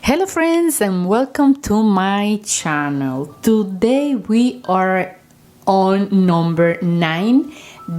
Hello friends and welcome to my channel. Today we are on number 9,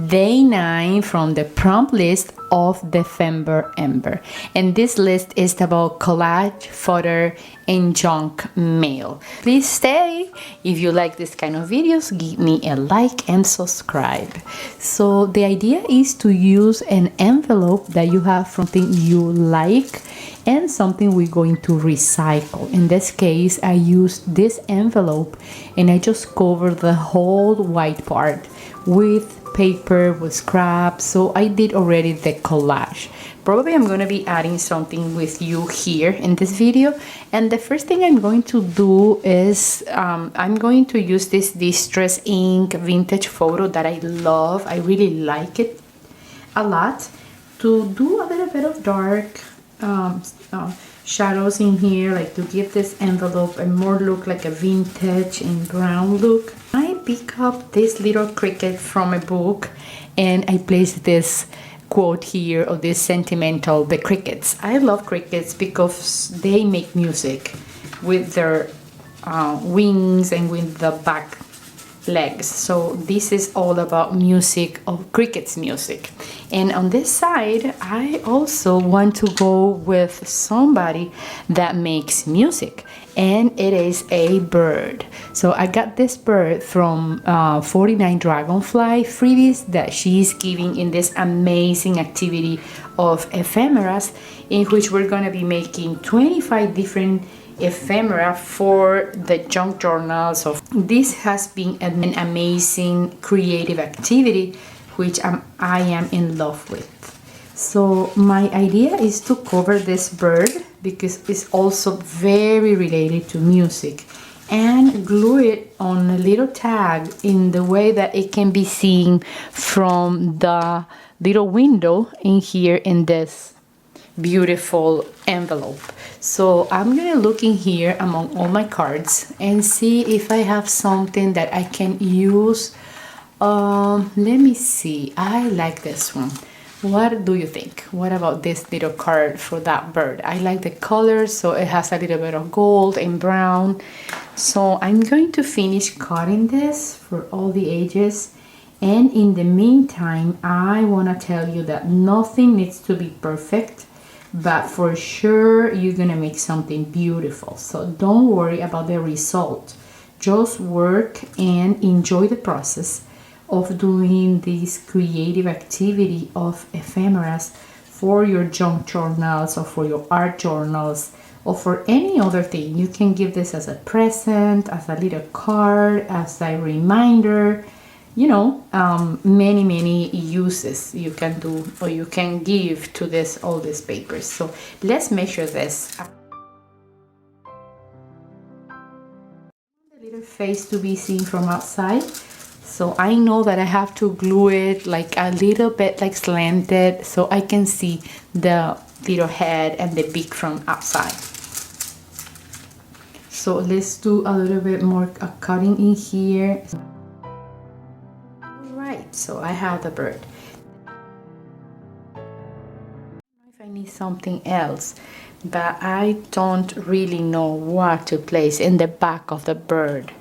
day 9 from the prompt list of Dephemberember, and this list is about collage, fodder and junk mail. Please stay. If you like this kind of videos, give me a like and subscribe. So the idea is to use an envelope that you have from something you like and something we're going to recycle. In this case, I used this envelope and I just covered the whole white part with paper, with scraps. So I did already the collage. Probably I'm going to be adding something with you here in this video, and the first thing I'm going to do is I'm going to use this Distress ink vintage photo that I love. I really like it a lot, to do a little bit of dark shadows in here, like to give this envelope a more look like a vintage and brown look. I pick up this little cricket from a book and I place this quote here of this sentimental, the crickets. I love crickets because they make music with their wings and with the back legs. So this is all about music, of crickets music. And on this side I also want to go with somebody that makes music, and it is a bird. So I got this bird from 49 Dragonfly freebies that she's giving in this amazing activity of ephemeras, in which we're going to be making 25 different ephemera for the junk journals. Of this has been an amazing creative activity which I am in love with. So my idea is to cover this bird because it's also very related to music, and glue it on a little tag in the way that it can be seen from the little window in here in this beautiful envelope. So I'm gonna look in here among all my cards and see if I have something that I can use. Let me see. I like this one. What do you think? What about this little card for that bird? I like the color, so it has a little bit of gold and brown. So I'm going to finish cutting this for all the ages. And in the meantime, I want to tell you that nothing needs to be perfect, but for sure you're gonna make something beautiful. So don't worry about the result. Just work and enjoy the process of doing this creative activity of ephemeras for your junk journals or for your art journals or for any other thing. You can give this as a present, as a little card, as a reminder. You know, many uses you can do, or you can give to all these papers. So let's measure this. The little face to be seen from outside, so I know that I have to glue it like a little bit like slanted so I can see the little head and the beak from outside. So let's do a little bit more cutting in here. So I have the bird. If I need something else, but I don't really know what to place in the back of the bird.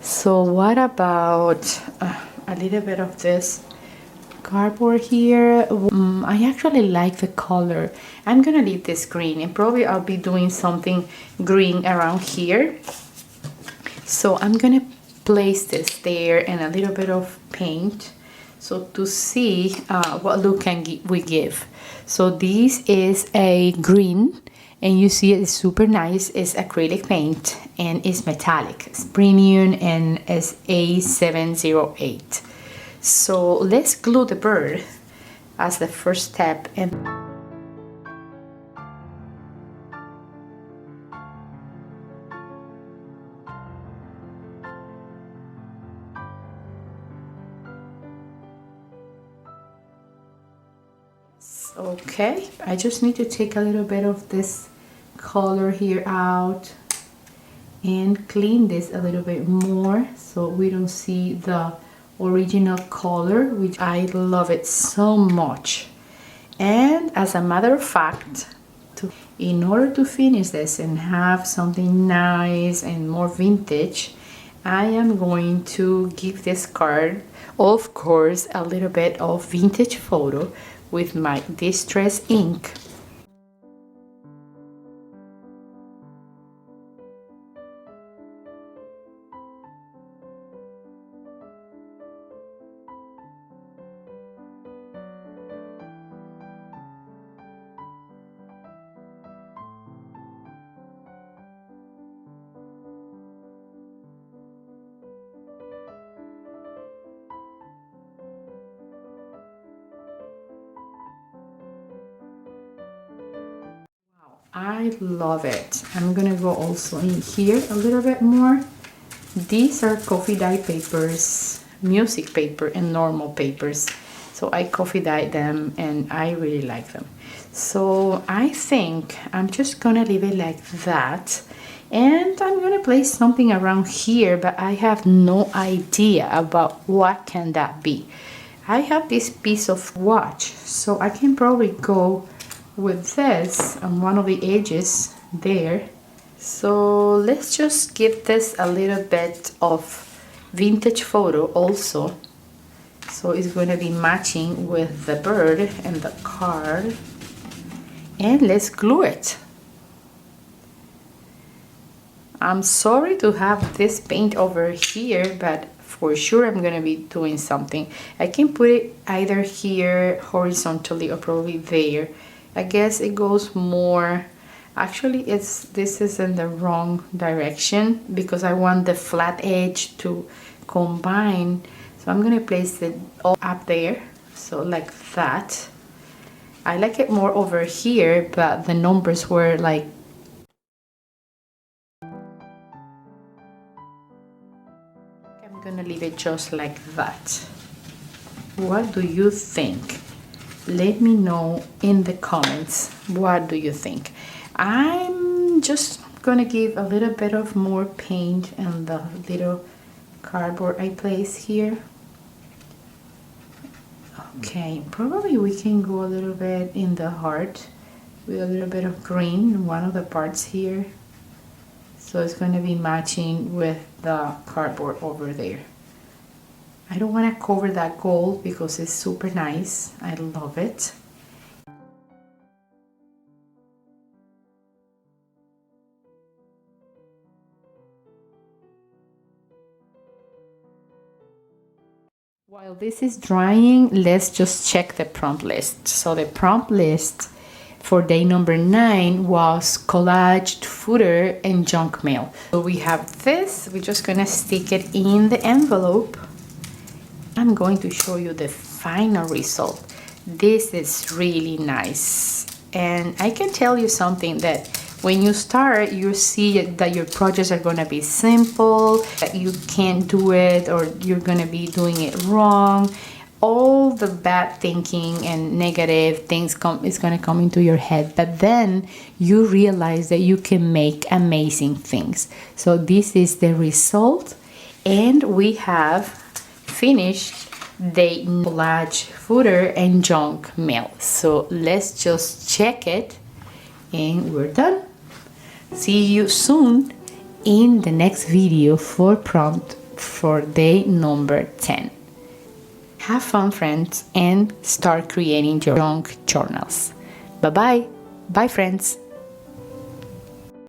So what about a little bit of this cardboard here? I actually like the color. I'm gonna leave this green, and probably I'll be doing something green around here. So I'm gonna place this there and a little bit of paint, so to see what look can we give. So this is a green, and you see it's super nice. It's acrylic paint and it's metallic. It's premium and it's A708. So let's glue the bird as the first step. And okay, I just need to take a little bit of this color here out and clean this a little bit more so we don't see the original color, which I love it so much. And as a matter of fact, In order to finish this and have something nice and more vintage, I am going to give this card, of course, a little bit of vintage photo with my distress ink. I love it. I'm gonna go also in here a little bit more. These are coffee dye papers, music paper and normal papers. So I coffee dyed them and I really like them. So I think I'm just gonna leave it like that. And I'm gonna place something around here, but I have no idea about what can that be. I have this piece of watch, so I can probably go with this on one of the edges there. So let's just give this a little bit of vintage photo also. So it's going to be matching with the bird and the card. And let's glue it. I'm sorry to have this paint over here, but for sure I'm going to be doing something. I can put it either here horizontally or probably there. I guess it goes more, actually this is in the wrong direction because I want the flat edge to combine. So I'm gonna place it all up there, so like that. I like it more over here, but the numbers were like, I'm gonna leave it just like that. What do you think? Let me know in the comments, what do you think? I'm just gonna give a little bit of more paint and the little cardboard I place here. Okay, probably we can go a little bit in the heart with a little bit of green in one of the parts here. So it's gonna be matching with the cardboard over there. I don't want to cover that gold because it's super nice. I love it. While this is drying, let's just check the prompt list. So the prompt list for day number 9 was collaged footer and junk mail. So we have this. We're just gonna stick it in the envelope. I'm going to show you the final result. This is really nice. And I can tell you something, that when you start, you see that your projects are gonna be simple, that you can't do it or you're gonna be doing it wrong. All the bad thinking and negative things is gonna come into your head, but then you realize that you can make amazing things. So this is the result, and we have finished the collage footer and junk mail. So let's just check it and we're done. See you soon in the next video for prompt for day number 10. Have fun, friends, and start creating your junk journals. Bye bye. Bye, friends.